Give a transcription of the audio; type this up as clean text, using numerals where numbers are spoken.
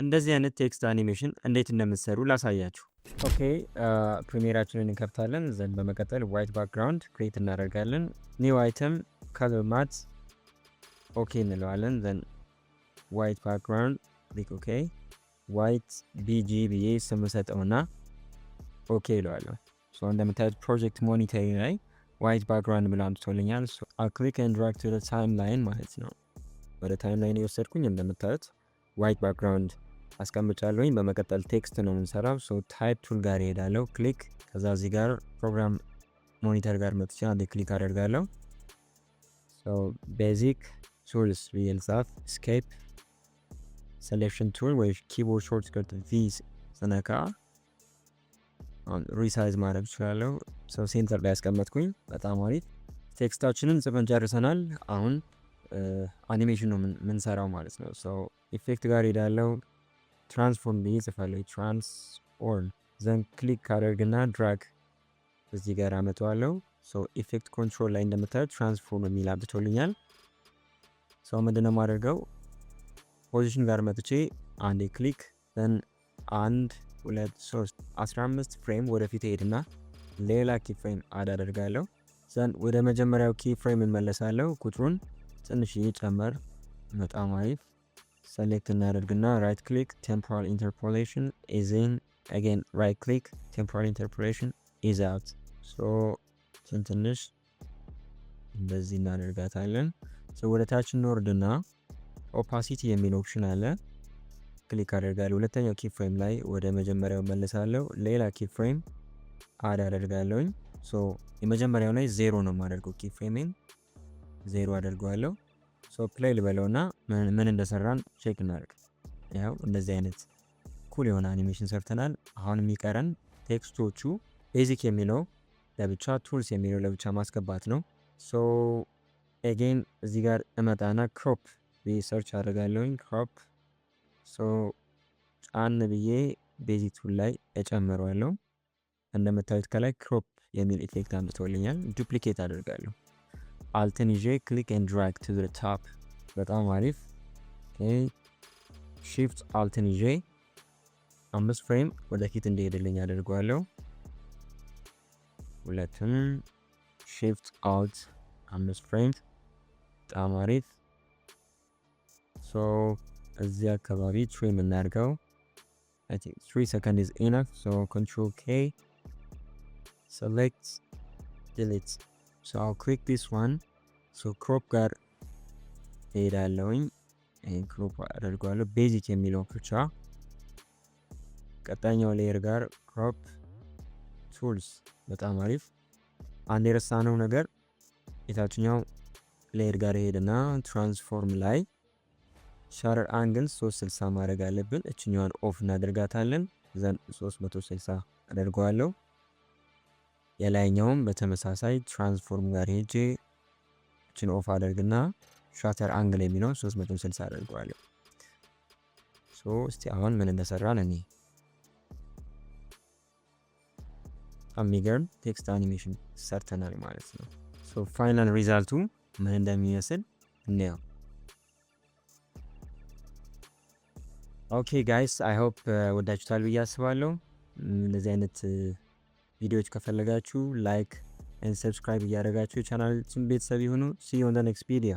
እንደዚህ አይነት ቴክስት አኒሜሽን እንዴት እንደምትሰሩ ላሳያችሁ። ኦኬ ፕሪሚየራችንን እንከፍታለን። ዘንድ በመቀጠል ዋይት ባክግራውንድ ክሬት እናደርጋለን። ኒው አይተም ከለር ማት ኦኬ እንለዋለን። ዘን ዋይት ባክግራውንድ ክሊክ ኦኬ። ዋይት ቢጂ ብዬ ስም ሰጠውና ኦኬ ይለዋለሁ። ሶ እንደምታዩት ፕሮጀክት ሞኒተሪ ላይ ዋይት ባክግራውንድ ብሎ አምጥቶልኛል። ክሊክ ኤንድ ድራግ ቱ ታይም ላይን ማለት ነው። ወደ ታይም ላይን የወሰድኩኝ እንደምታዩት ዋይት ባክግራውንድ አስቀምጫለሁኝ። በመቀጠል ቴክስት ነው የምንሰራው። ሶ ታይፕ ቱል ጋር ይሄዳለሁ። ክሊክ ከዛ እዚህ ጋር ፕሮግራም ሞኒተር ጋር መጥቼ አንዴ ክሊክ አደርጋለሁ። ሶ ቤዚክ ቱልስ ብዬ ልጻፍ። ስኬፕ ሴሌክሽን ቱል ወይ ኪቦርድ ሾርትከት ቪ ስነካ ሪሳይዝ ማድረግ እችላለሁ። ሶ ሴንተር ላይ ያስቀመጥኩኝ በጣም አሪፍ። ቴክስታችንን ጽፈን ጨርሰናል። አሁን አኒሜሽን ነው የምንሰራው ማለት ነው። ሶ ኢፌክት ጋር ሄዳለው። ትራንስፎርም ብዬ ጽፋለሁ። ትራንስፎርም ዘን ክሊክ ካደርግና ድራግ እዚህ ጋር አመጣዋለሁ። ሶ ኢፌክት ኮንትሮል ላይ እንደምታዩት ትራንስፎርም የሚል አብቶልኛል። ሶ ምንድነው የማደርገው ፖዚሽን ጋር መጥቼ አንዴ ክሊክ ዘን 1 2 3 15 ፍሬም ወደፊት ሄድና ሌላ ኪ ፍሬም አድ አደርጋለሁ። ዘን ወደ መጀመሪያው ኪ ፍሬም እመለሳለሁ። ቁጥሩን ትንሽ ይጨመር። በጣም አሪፍ። ሰሌክት እናደርግና ራይት ክሊክ ቴምፖራል ኢንተርፖሌሽን ኢዝ ኢን አጌን ራይት ክሊክ ቴምፖራል ኢንተርፖሌሽን ኢዝ አውት። ሶ ትንሽ እንደዚህ እናደርጋታለን። ሶ ወደ ታች እንወርድና ኦፓሲቲ የሚል ኦፕሽን አለ። ክሊክ አደርጋለሁ። ሁለተኛው ኪ ፍሬም ላይ ወደ መጀመሪያው መለሳለሁ። ሌላ ኪ ፍሬም አድ አደርጋለሁኝ። ሶ የመጀመሪያው ላይ 0 ነው የማደርገው። ኪ ፍሬሜን 0 አደርገዋለሁ። ሶ ፕሌይ ልበለውና ምን እንደሰራን ቼክ እናደርግ። ያው እንደዚህ አይነት ኩል የሆነ አኒሜሽን ሰርተናል። አሁን የሚቀረን ቴክስቶቹ ቤዚክ የሚለው ለብቻ ቱልስ የሚለው ለብቻ ማስገባት ነው። ሶ አጌን እዚህ ጋር እመጣና ክሮፕ ብዬ ሰርች አደርጋለሁኝ። ክሮፕ ሶ ጫን ብዬ ቤዚክ ቱል ላይ እጨምረዋለሁ። እንደምታዩት ከላይ ክሮፕ የሚል ኢፌክት አምጥቶልኛል። ዱፕሊኬት አደርጋለሁ። አልትን ይዤ ክሊክ ኤንድ ድራግ ቱ ዘ ቶፕ። በጣም አሪፍ። ሺፍት አልትን ይዤ 5 ፍሬም ወደፊት እንዲሄድልኝ አደርገዋለሁ። ሁለቱን ሺፍት አውት 5 ፍሬም። በጣም አሪፍ። ሶ እዚህ አካባቢ ትሪም እናድርገው። I think 3 seconds is enough. So Control K, select, delete. So I'll click this one. So crop ጋር ሄዳለሁኝ። ይሄን ክሮፕ አደርገዋለሁ። ቤዚክ የሚለውን ብቻ ቀጣኛው ሌየር ጋር ክሮፕ ቱልስ። በጣም አሪፍ። አንድ የረሳነው ነገር የታችኛው ሌየር ጋር ሄድና ትራንስፎርም ላይ ሻረር አንግል 360 ማድረግ አለብን። እችኛዋን ኦፍ እናደርጋታለን። ዘን 360 አደርገዋለሁ። የላይኛውም በተመሳሳይ ትራንስፎርም ጋር ሄጄ እችን ኦፍ አደርግና ሻተር አንግል የሚለውን 360 አደርገዋለሁ። ሶ እስቲ አሁን ምን እንደሰራን እኔ የሚገርም ቴክስት አኒሜሽን ሰርተናል ማለት ነው። ሶ ፋይናል ሪዛልቱ ምን እንደሚመስል እንየው። ኦኬ ጋይስ አይ ሆፕ ወዳችሁታል ብዬ አስባለሁ። እንደዚህ አይነት ቪዲዮዎች ከፈለጋችሁ ላይክ ኤንድ ሰብስክራይብ እያደረጋችሁ የቻናላችን ቤተሰብ ይሁኑ። ሲ ዩ ኦን ዘ ኔክስት ቪዲዮ።